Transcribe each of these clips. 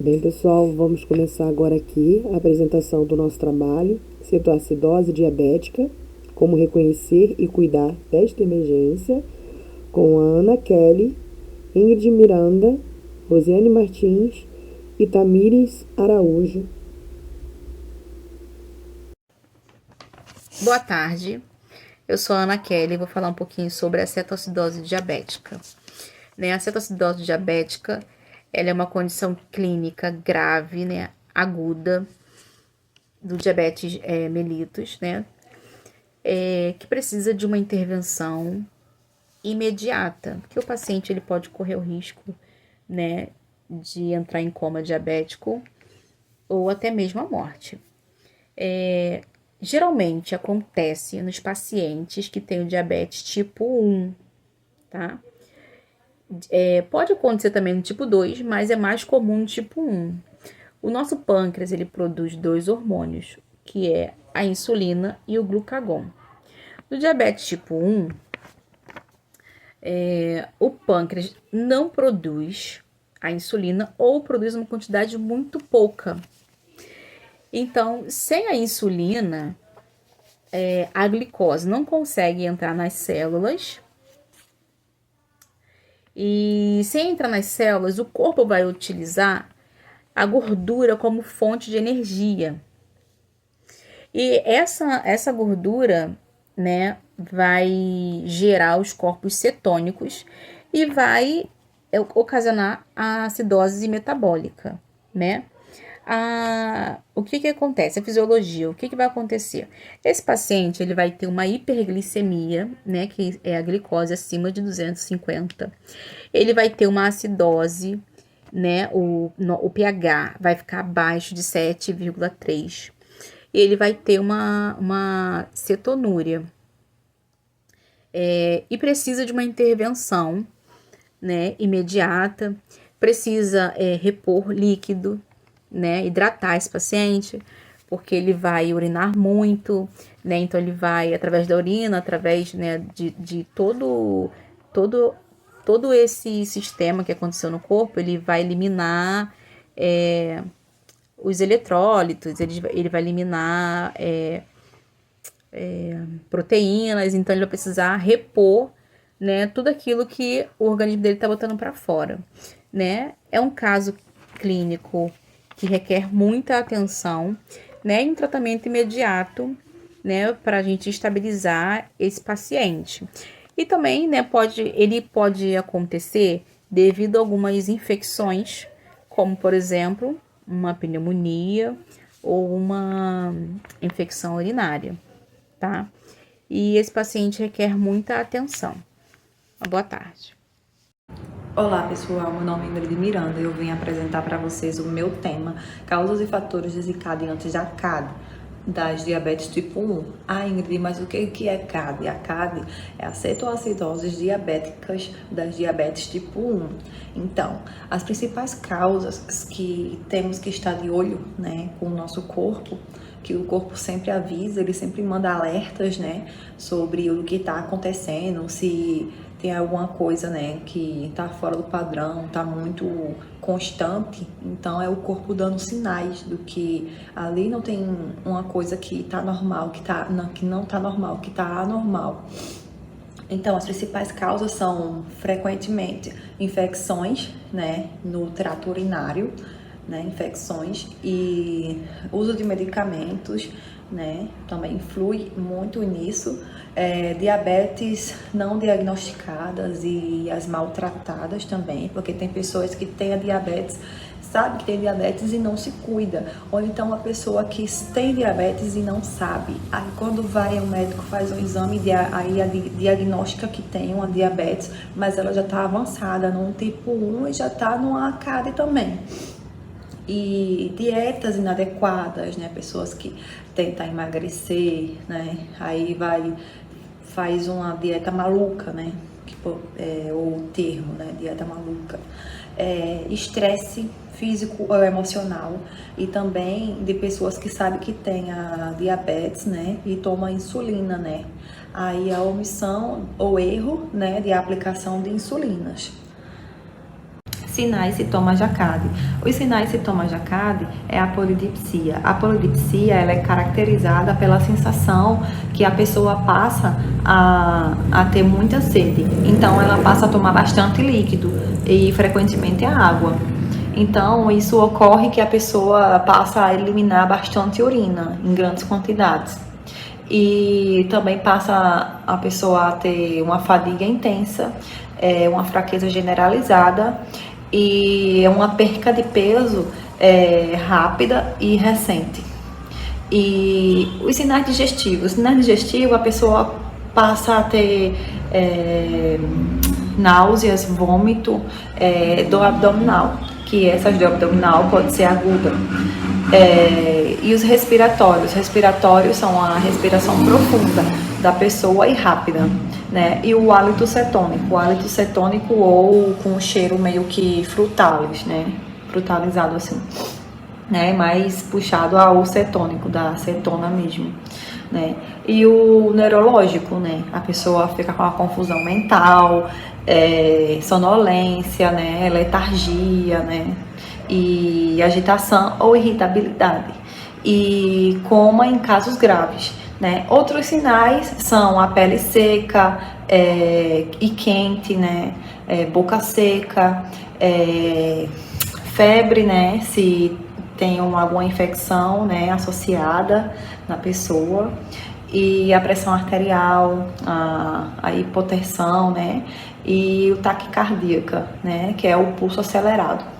Bem, pessoal, vamos começar agora aqui a apresentação do nosso trabalho, cetoacidose diabética, como reconhecer e cuidar desta emergência, com a Ana Kelly, Ingrid Miranda, Rosiane Martins e Tamires Araújo. Boa tarde, eu sou a Ana Kelly e vou falar um pouquinho sobre a cetoacidose diabética. A cetoacidose diabética, ela é uma condição clínica grave, aguda, do diabetes mellitus, que precisa de uma intervenção imediata, porque o paciente ele pode correr o risco, de entrar em coma diabético ou até mesmo a morte. Geralmente acontece nos pacientes que têm o diabetes tipo 1, tá? Pode acontecer também no tipo 2, mas é mais comum no tipo 1. O nosso pâncreas, ele produz dois hormônios, que é a insulina e o glucagon. No diabetes tipo 1, o pâncreas não produz a insulina ou produz uma quantidade muito pouca. Então, sem a insulina, a glicose não consegue entrar nas células. E sem entrar nas células, o corpo vai utilizar a gordura como fonte de energia. E essa gordura, vai gerar os corpos cetônicos e vai ocasionar a acidose metabólica, O que acontece? A fisiologia, o que vai acontecer? Esse paciente, ele vai ter uma hiperglicemia, que é a glicose acima de 250. Ele vai ter uma acidose, o pH vai ficar abaixo de 7,3. E ele vai ter uma cetonúria. E precisa de uma intervenção, imediata. Precisa repor líquido, hidratar esse paciente, porque ele vai urinar muito, então ele vai, através da urina, através, de todo esse sistema que aconteceu no corpo, ele vai eliminar os eletrólitos, ele vai eliminar proteínas, então ele vai precisar repor, tudo aquilo que o organismo dele está botando para fora, É um caso clínico que requer muita atenção, e um tratamento imediato, para a gente estabilizar esse paciente. E também, ele pode acontecer devido a algumas infecções, como, por exemplo, uma pneumonia ou uma infecção urinária, tá? E esse paciente requer muita atenção. Boa tarde. Olá pessoal, meu nome é Ingrid Miranda e eu vim apresentar para vocês o meu tema, causas e fatores desencadeantes da CAD, das diabetes tipo 1. Ingrid, mas o que é CAD? A CAD é a cetoacidoses diabéticas das diabetes tipo 1. Então, as principais causas que temos que estar de olho, com o nosso corpo, que o corpo sempre avisa, ele sempre manda alertas, sobre o que está acontecendo, se tem alguma coisa, que está fora do padrão, está muito constante, então é o corpo dando sinais do que ali não tem uma coisa que está normal, que não está normal, que está anormal. Então, as principais causas são, frequentemente, infecções, no trato urinário, infecções e uso de medicamentos, também influi muito nisso. Diabetes não diagnosticadas e as maltratadas também, porque tem pessoas que têm a diabetes, sabe que tem diabetes e não se cuida, ou então uma pessoa que tem diabetes e não sabe, aí quando vai o médico faz um exame, aí a diagnóstica que tem uma diabetes, mas ela já está avançada num tipo 1 e já está numa CAD também. E dietas inadequadas, pessoas que tentam emagrecer, aí faz uma dieta maluca, o termo, dieta maluca. Estresse físico ou emocional, e também de pessoas que sabem que tem a diabetes, e toma insulina, Aí a omissão ou erro, de aplicação de insulinas. Sinais e sintomas da CAD. Os sinais e sintomas da CAD é a polidipsia. A polidipsia ela é caracterizada pela sensação que a pessoa passa a ter muita sede. Então, ela passa a tomar bastante líquido e frequentemente a água. Então, isso ocorre que a pessoa passa a eliminar bastante urina em grandes quantidades. E também passa a pessoa a ter uma fadiga intensa, uma fraqueza generalizada e uma perca de peso rápida e recente. E os sinais digestivos. Os sinais digestivos, a pessoa passa a ter náuseas, vômito, dor abdominal, que essas dor abdominal pode ser aguda. E os respiratórios. Os respiratórios são a respiração profunda da pessoa e rápida, né? E o hálito cetônico ou com cheiro meio que frutalis, né? Frutalizado assim, né? Mais puxado ao cetônico, da cetona mesmo, né? E o neurológico, né? A pessoa fica com uma confusão mental, sonolência, né? Letargia, né? E agitação ou irritabilidade, e coma em casos graves, né? Outros sinais são a pele seca e quente, né? Boca seca, febre, né? Se tem alguma infecção, né? Associada na pessoa, e a pressão arterial, a hipotensão, né? E o taquicardíaca, né? Que é o pulso acelerado.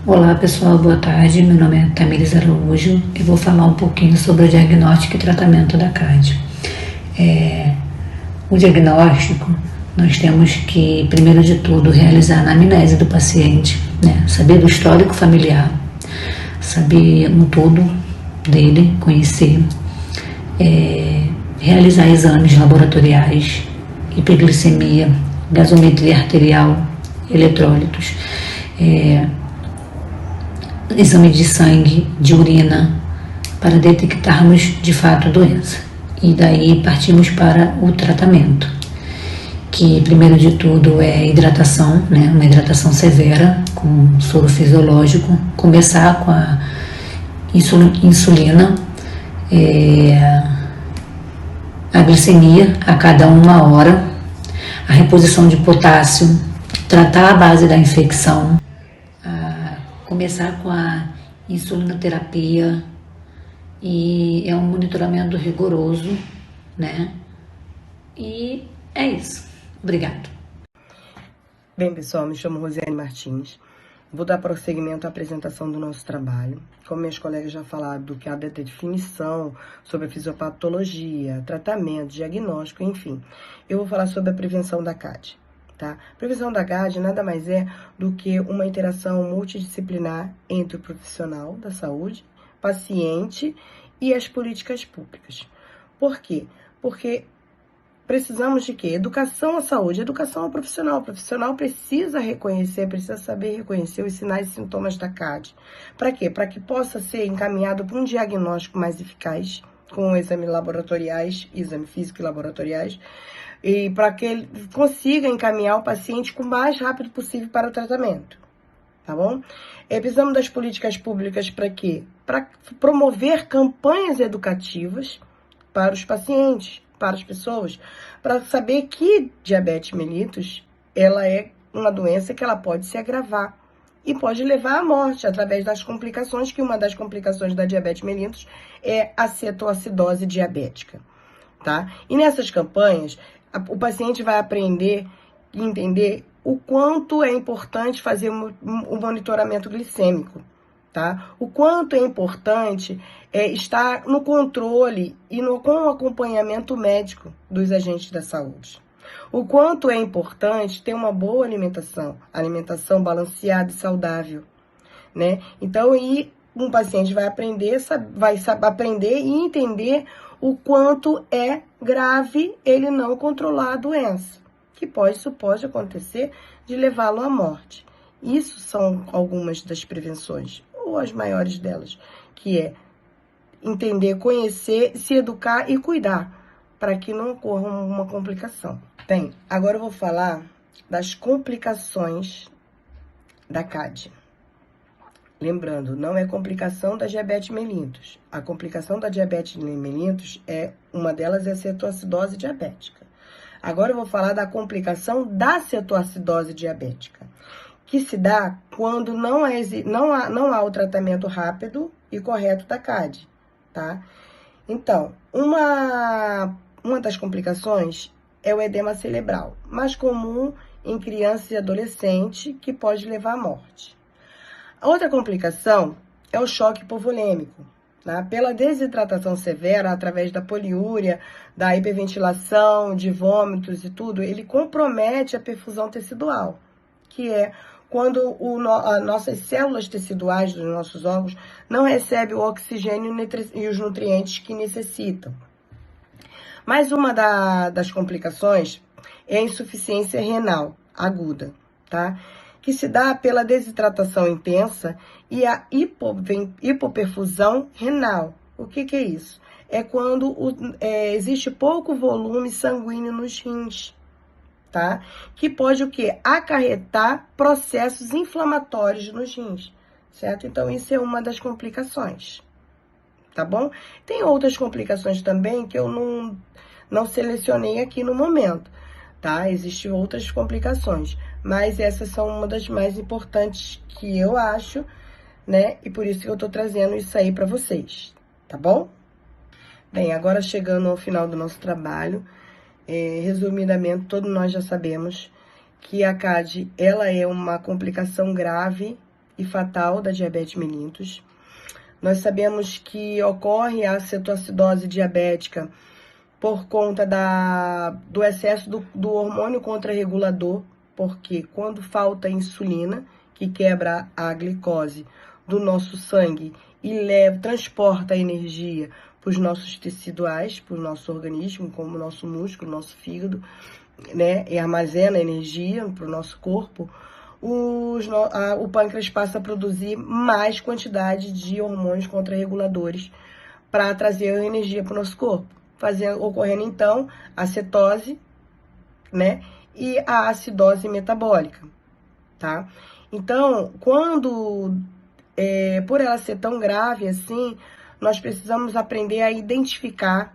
Olá pessoal, boa tarde, meu nome é Tamires Araújo e vou falar um pouquinho sobre o diagnóstico e tratamento da CAD. O diagnóstico, nós temos que, primeiro de tudo, realizar a anamnese do paciente, né? Saber do histórico familiar, saber um todo dele, conhecer, realizar exames laboratoriais, hiperglicemia, gasometria arterial, eletrólitos, exame de sangue, de urina, para detectarmos de fato a doença. E daí partimos para o tratamento, que primeiro de tudo é hidratação, né? Uma hidratação severa com soro fisiológico, começar com a insulina, a glicemia a cada 1 hora, a reposição de potássio, tratar a base da infecção, começar com a insulinoterapia, e é um monitoramento rigoroso, né? E é isso. Obrigado. Bem, pessoal, me chamo Rosiane Martins. Vou dar prosseguimento à apresentação do nosso trabalho. Como meus colegas já falaram do que há de definição sobre a fisiopatologia, tratamento, diagnóstico, enfim. Eu vou falar sobre a prevenção da CAD. Tá? A prevenção da CAD nada mais é do que uma interação multidisciplinar entre o profissional da saúde, paciente e as políticas públicas. Por quê? Porque precisamos de quê? Educação à saúde, educação ao profissional. O profissional precisa reconhecer, precisa saber reconhecer os sinais e sintomas da CAD. Para quê? Para que possa ser encaminhado para um diagnóstico mais eficaz, com exames laboratoriais, exame físico e laboratoriais, e para que ele consiga encaminhar o paciente o mais rápido possível para o tratamento, tá bom? Precisamos das políticas públicas para quê? Para promover campanhas educativas para os pacientes, para as pessoas, para saber que diabetes mellitus, ela é uma doença que ela pode se agravar e pode levar à morte através das complicações, que uma das complicações da diabetes mellitus é a cetoacidose diabética, tá? E nessas campanhas, o paciente vai aprender e entender o quanto é importante fazer o monitoramento glicêmico, tá? O quanto é importante estar no controle e com o acompanhamento médico dos agentes da saúde. O quanto é importante ter uma boa alimentação balanceada e saudável, né? Então, um paciente vai aprender e entender o quanto é grave ele não controlar a doença, que isso pode acontecer de levá-lo à morte. Isso são algumas das prevenções, ou as maiores delas, que é entender, conhecer, se educar e cuidar, para que não ocorra uma complicação. Bem, agora eu vou falar das complicações da CAD. Lembrando, não é complicação da diabetes mellitus. A complicação da diabetes mellitus, uma delas é a cetoacidose diabética. Agora eu vou falar da complicação da cetoacidose diabética, que se dá quando não há o tratamento rápido e correto da CAD, tá? Então, uma das complicações é o edema cerebral, mais comum em criança e adolescente, que pode levar à morte. A outra complicação é o choque hipovolêmico, né? Pela desidratação severa, através da poliúria, da hiperventilação, de vômitos e tudo, ele compromete a perfusão tecidual, que é quando as nossas células teciduais dos nossos órgãos não recebem o oxigênio e os nutrientes que necessitam. Mais uma das complicações é a insuficiência renal aguda, tá? Que se dá pela desidratação intensa e a hipoperfusão renal. O que é isso? É quando existe pouco volume sanguíneo nos rins, tá? Que pode o quê? Acarretar processos inflamatórios nos rins, certo? Então, isso é uma das complicações, tá bom? Tem outras complicações também que eu não selecionei aqui no momento, tá? Existem outras complicações, mas essas são uma das mais importantes que eu acho, né? E por isso que eu tô trazendo isso aí para vocês, tá bom? Bem, agora chegando ao final do nosso trabalho, resumidamente, todos nós já sabemos que a CAD, ela é uma complicação grave e fatal da diabetes mellitus. Nós sabemos que ocorre a cetoacidose diabética por conta do excesso do hormônio contrarregulador, porque quando falta insulina, que quebra a glicose do nosso sangue e transporta a energia para os nossos teciduais, para o nosso organismo, como o nosso músculo, nosso fígado, né, e armazena energia para o nosso corpo, o pâncreas passa a produzir mais quantidade de hormônios contrarreguladores para trazer energia para o nosso corpo, ocorrendo então a cetose, né, e a acidose metabólica, tá? Então, por ela ser tão grave assim, nós precisamos aprender a identificar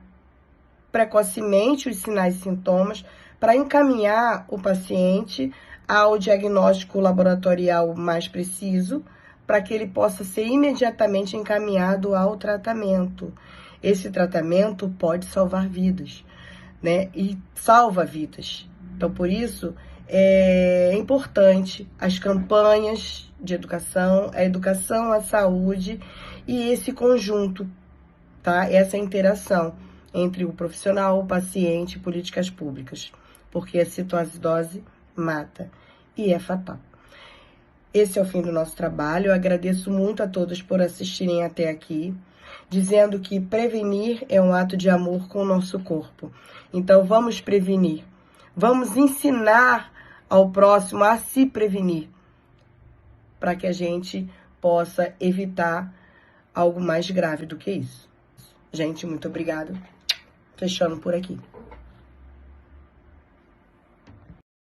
precocemente os sinais e sintomas para encaminhar o paciente ao diagnóstico laboratorial mais preciso, para que ele possa ser imediatamente encaminhado ao tratamento. Esse tratamento pode salvar vidas, né? E salva vidas. Então, por isso, é importante as campanhas de educação, a educação à saúde e esse conjunto, tá? Essa interação entre o profissional, o paciente e políticas públicas, porque a cetoacidose mata e é fatal. Esse é o fim do nosso trabalho. Eu agradeço muito a todos por assistirem até aqui, dizendo que prevenir é um ato de amor com o nosso corpo. Então, vamos prevenir. Vamos ensinar ao próximo a se prevenir, para que a gente possa evitar algo mais grave do que isso. Gente, muito obrigada. Fechando por aqui.